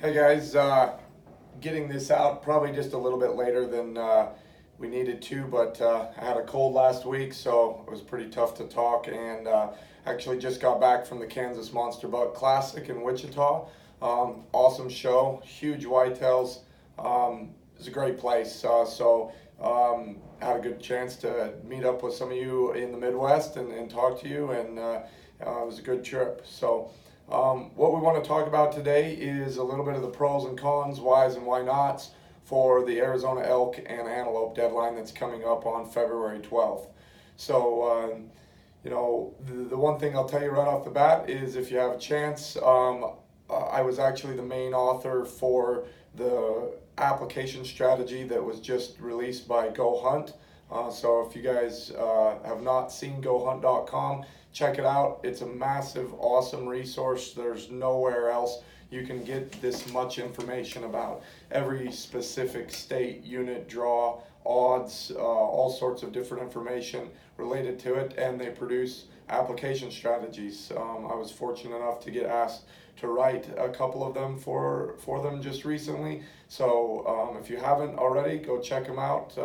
Hey guys, getting this out probably just a little bit later than we needed to, but I had a cold last week, so it was pretty tough to talk. And actually just got back from the Kansas Monster Buck Classic in Wichita. Awesome show, huge whitetails. It's a great place. Had a good chance to meet up with some of you in the Midwest and talk to you, and it was a good trip. What we want to talk about today is a little bit of the pros and cons, whys and why nots for the Arizona Elk and Antelope deadline that's coming up on February 12th. The one thing I'll tell you right off the bat is if you have a chance, I was actually the main author for the application strategy that was just released by Go Hunt. So if you guys have not seen GoHunt.com, check it out. It's a massive, awesome resource. There's nowhere else you can get this much information about every specific state, unit, draw, odds, all sorts of different information related to it, and they produce application strategies. I was fortunate enough to get asked to write a couple of them for them just recently. So if you haven't already, go check them out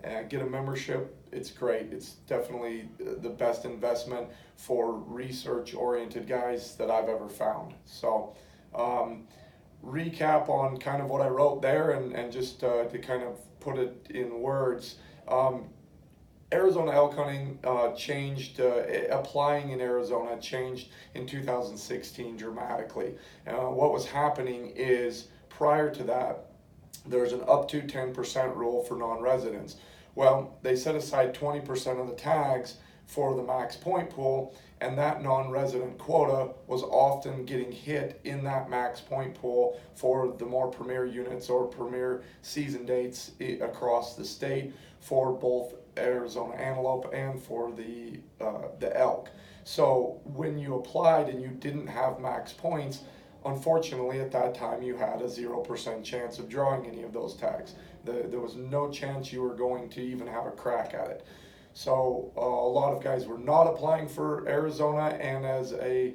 and get a membership. It's great. It's definitely the best investment for research-oriented guys that I've ever found. Recap on kind of what I wrote there, and just to kind of put it in words. Arizona elk hunting changed, applying in Arizona changed in 2016 dramatically. What was happening is prior to that, there's an up to 10% rule for non-residents. Well, they set aside 20% of the tags for the max point pool, and that non-resident quota was often getting hit in that max point pool for the more premier units or premier season dates across the state for both Arizona antelope and for the elk. So when you applied and you didn't have max points, unfortunately at that time you had a 0% chance of drawing any of those tags. There was no chance you were going to even have a crack at it. So a lot of guys were not applying for Arizona, and as a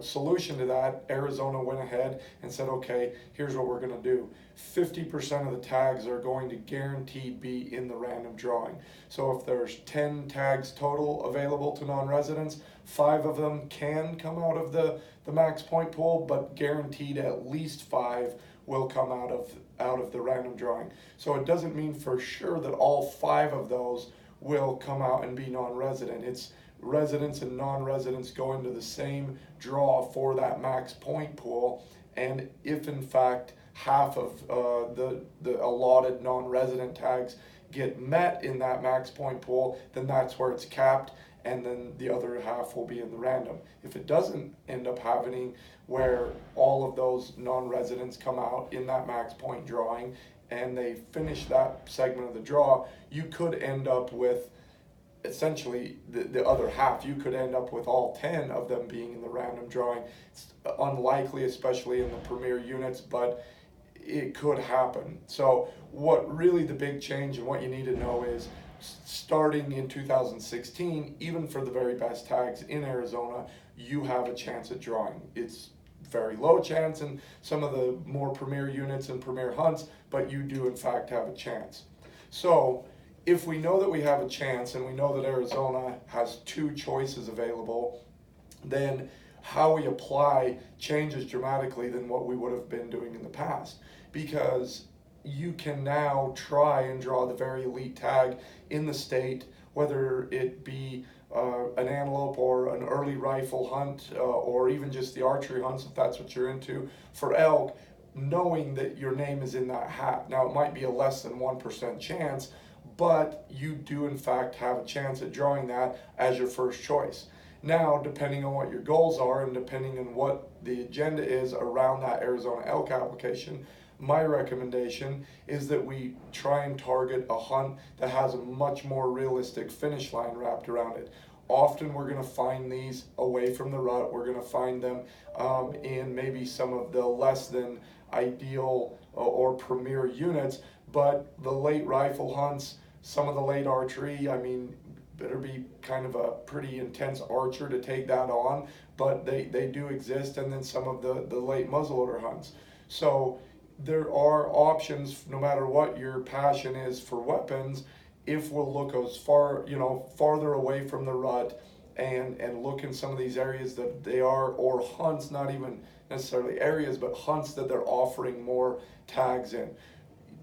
solution to that, Arizona went ahead and said, okay, here's what we're going to do. 50% of the tags are going to guaranteed be in the random drawing. So if there's 10 tags total available to non-residents, 5 of them can come out of the max point pool, but guaranteed at least 5 will come out of the random drawing. So it doesn't mean for sure that all 5 of those will come out and be non-resident. It's residents and non-residents go into the same draw for that max point pool, and if in fact half of the allotted non-resident tags get met in that max point pool, then that's where it's capped, and then the other half will be in the random. If it doesn't end up happening where all of those non-residents come out in that max point drawing and they finish that segment of the draw, you could end up with essentially the other half. You could end up with all 10 of them being in the random drawing. It's unlikely, especially in the premier units, but it could happen. So what really the big change and what you need to know is, starting in 2016, even for the very best tags in Arizona, you have a chance at drawing. It's very low chance in some of the more premier units and premier hunts, but you do in fact have a chance. So if we know that we have a chance, and we know that Arizona has 2 choices available, then how we apply changes dramatically than what we would have been doing in the past, because you can now try and draw the very elite tag in the state, whether it be an antelope or an early rifle hunt, or even just the archery hunts, if that's what you're into, for elk, knowing that your name is in that hat. Now it might be a less than 1% chance, but you do in fact have a chance at drawing that as your first choice. Now, depending on what your goals are and depending on what the agenda is around that Arizona elk application, my recommendation is that we try and target a hunt that has a much more realistic finish line wrapped around it. Often we're going to find these away from the rut. We're going to find them in maybe some of the less than ideal or premier units, but the late rifle hunts, some of the late archery, I mean, better be kind of a pretty intense archer to take that on, but they do exist, and then some of the late muzzleloader hunts. So there are options no matter what your passion is for weapons. If we'll look as far, farther away from the rut, and look in some of these areas that they are, or hunts, not even necessarily areas, but hunts that they're offering more tags in.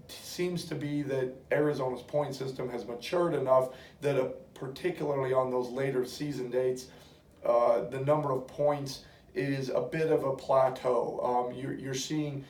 It seems to be that Arizona's point system has matured enough that particularly on those later season dates, the number of points is a bit of a plateau. You're seeing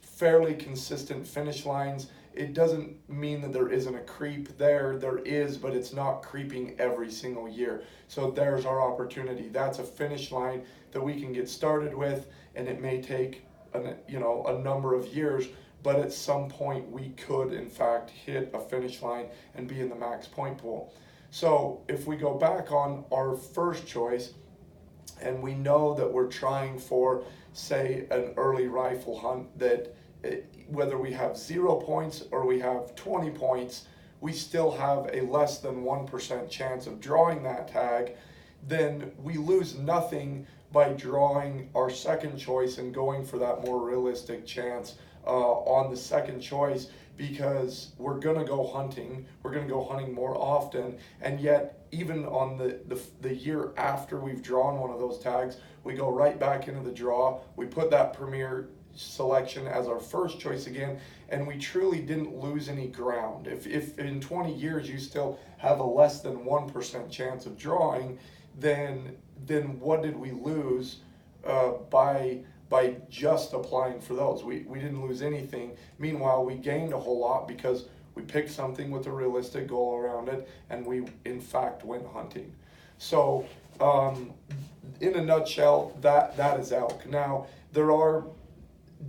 fairly consistent finish lines. It doesn't mean that there isn't a creep there. There is, but it's not creeping every single year. So there's our opportunity. That's a finish line that we can get started with, and it may take a number of years, but at some point we could in fact hit a finish line and be in the max point pool. So if we go back on our first choice, and we know that we're trying for, say, an early rifle hunt, that whether we have 0 points or we have 20 points, we still have a less than 1% chance of drawing that tag, then we lose nothing by drawing our second choice and going for that more realistic chance on the second choice, because we're going to go hunting. We're going to go hunting more often, and yet even on the year after we've drawn one of those tags, we go right back into the draw. We put that premier selection as our first choice again, and we truly didn't lose any ground. If in 20 years you still have a less than 1% chance of drawing, then what did we lose by just applying for those? We didn't lose anything. Meanwhile, we gained a whole lot because we picked something with a realistic goal around it, and we in fact went hunting. So in a nutshell, that is elk. Now, there are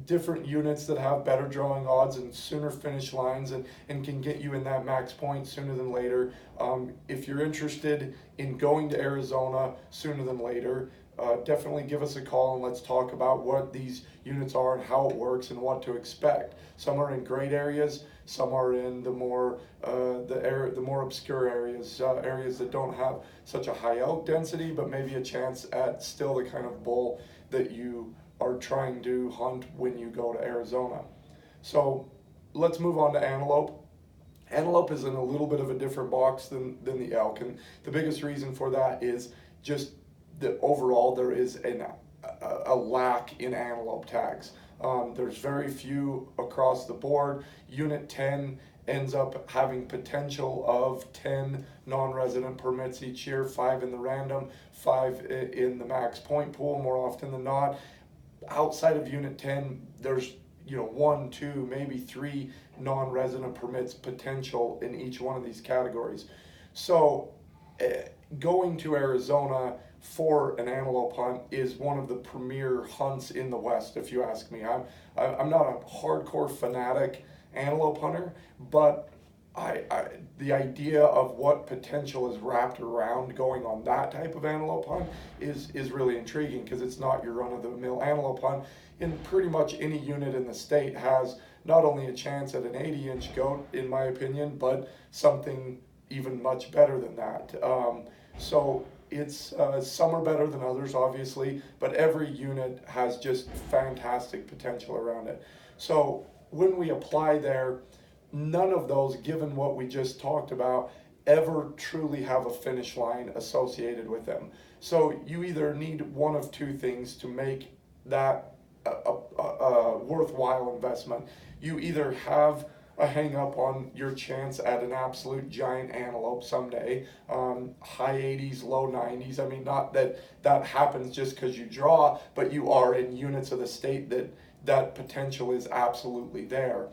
different units that have better drawing odds and sooner finish lines, and can get you in that max point sooner than later. If you're interested in going to Arizona sooner than later, definitely give us a call and let's talk about what these units are and how it works and what to expect. Some are in great areas, some are in the more obscure areas, areas that don't have such a high elk density, but maybe a chance at still the kind of bull that you are trying to hunt when you go to Arizona. So let's move on to antelope. Antelope is in a little bit of a different box than the elk, and the biggest reason for that is just that overall there is a lack in antelope tags. There's very few across the board. Unit 10 ends up having potential of 10 non-resident permits each year, 5 in the random, 5 in the max point pool more often than not. Outside of Unit 10, there's 1, 2, maybe 3 non-resident permits potential in each one of these categories. So going to Arizona for an antelope hunt is one of the premier hunts in the West, if you ask me. I'm not a hardcore fanatic antelope hunter, but the idea of what potential is wrapped around going on that type of antelope hunt is really intriguing, because it's not your run-of-the-mill antelope hunt. And pretty much any unit in the state has not only a chance at an 80-inch goat, in my opinion, but something even much better than that. So it's some are better than others, obviously, but every unit has just fantastic potential around it. So when we apply there, none of those, given what we just talked about, ever truly have a finish line associated with them. So you either need one of two things to make that a worthwhile investment. You either have a hang up on your chance at an absolute giant antelope someday, high 80s, low 90s. I mean, not that happens just because you draw, but you are in units of the state that potential is absolutely there.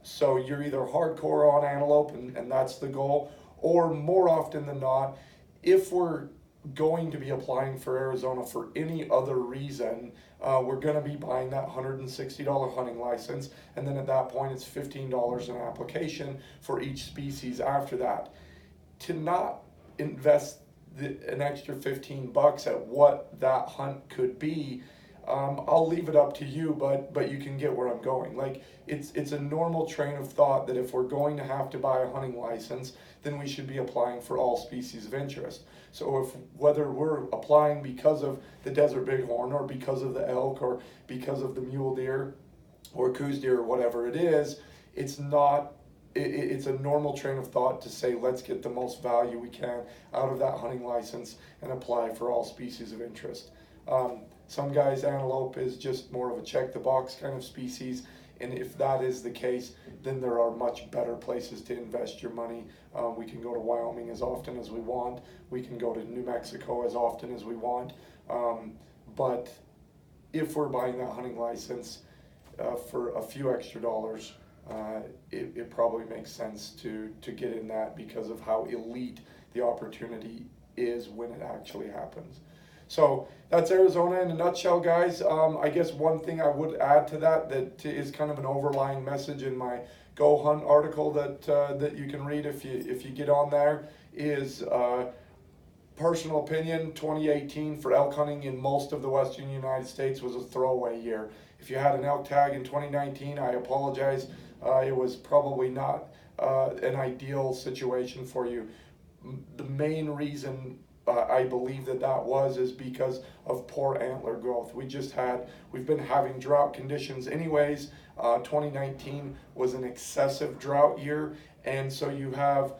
So you're either hardcore on antelope, and that's the goal, or more often than not, if we're going to be applying for Arizona for any other reason, we're going to be buying that $160 hunting license, and then at that point it's $15 an application for each species after that. To not invest an extra $15 at what that hunt could be, I'll leave it up to you, but you can get where I'm going. Like, it's a normal train of thought that if we're going to have to buy a hunting license, then we should be applying for all species of interest. So if whether we're applying because of the desert bighorn or because of the elk or because of the mule deer or coos deer or whatever it is, it's not it's a normal train of thought to say let's get the most value we can out of that hunting license and apply for all species of interest. Some guys, antelope is just more of a check the box kind of species, and if that is the case, then there are much better places to invest your money. We can go to Wyoming as often as we want. We can go to New Mexico as often as we want. But if we're buying that hunting license for a few extra dollars, it probably makes sense to get in that because of how elite the opportunity is when it actually happens. So that's Arizona in a nutshell, guys. I guess one thing I would add to that is kind of an overlying message in my Go Hunt article that you can read if you get on there is personal opinion. 2018 for elk hunting in most of the western United States was a throwaway year. If you had an elk tag in 2019, I apologize. It was probably not an ideal situation for you. The main reason I believe that is because of poor antler growth. We've been having drought conditions anyways. 2019 was an excessive drought year, and so you have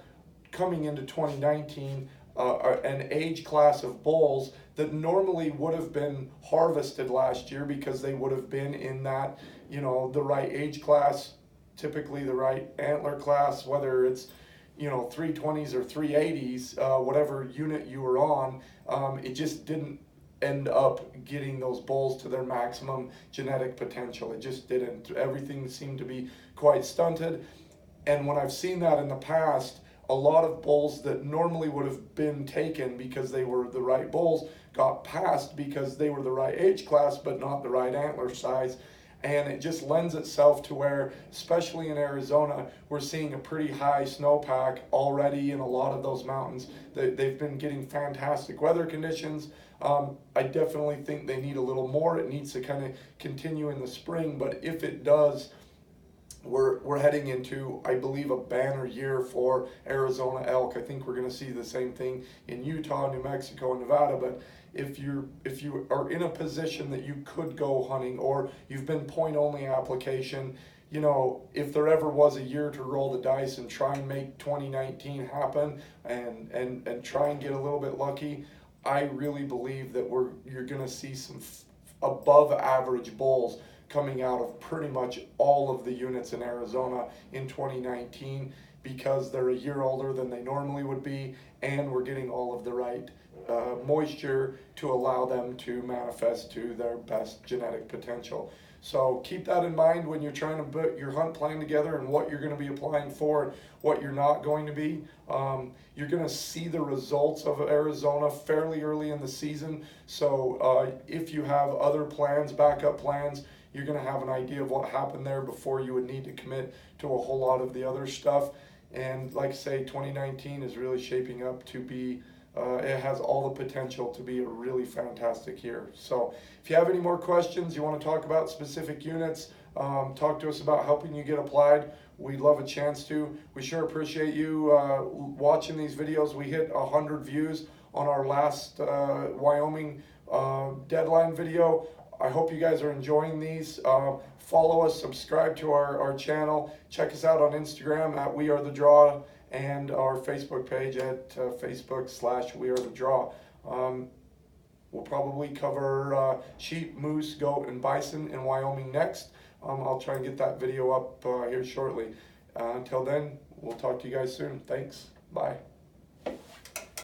coming into 2019 an age class of bulls that normally would have been harvested last year because they would have been in that, the right age class, typically the right antler class, whether it's 320s or 380s, whatever unit you were on, it just didn't end up getting those bulls to their maximum genetic potential. It just didn't. Everything seemed to be quite stunted. And when I've seen that in the past, a lot of bulls that normally would have been taken because they were the right bulls got passed because they were the right age class but not the right antler size. And it just lends itself to where, especially in Arizona, we're seeing a pretty high snowpack already in a lot of those mountains. They've been getting fantastic weather conditions. I definitely think they need a little more. It needs to kind of continue in the spring, but if it does, we're heading into, I believe, a banner year for Arizona elk. I think we're going to see the same thing in Utah, New Mexico, and Nevada, but if you are in a position that you could go hunting or you've been point only application, if there ever was a year to roll the dice and try and make 2019 happen and try and get a little bit lucky, I really believe that you're going to see some above average bulls coming out of pretty much all of the units in Arizona in 2019 because they're a year older than they normally would be, and we're getting all of the right moisture to allow them to manifest to their best genetic potential. So keep that in mind when you're trying to put your hunt plan together and what you're going to be applying for and what you're not going to be. You're going to see the results of Arizona fairly early in the season. So if you have other plans, backup plans, you're going to have an idea of what happened there before you would need to commit to a whole lot of the other stuff. And like I say, 2019 is really shaping up to be it has all the potential to be a really fantastic year. So if you have any more questions, you want to talk about specific units, talk to us about helping you get applied. We'd love a chance to. We sure appreciate you watching these videos. We hit 100 views on our last Wyoming deadline video. I hope you guys are enjoying these. Follow us, subscribe to our channel. Check us out on Instagram at We Are The Draw, and our Facebook page at Facebook/WeAreTheDraw. We'll probably cover sheep, moose, goat, and bison in Wyoming next. I'll try and get that video up here shortly. Until then, we'll talk to you guys soon. Thanks. Bye.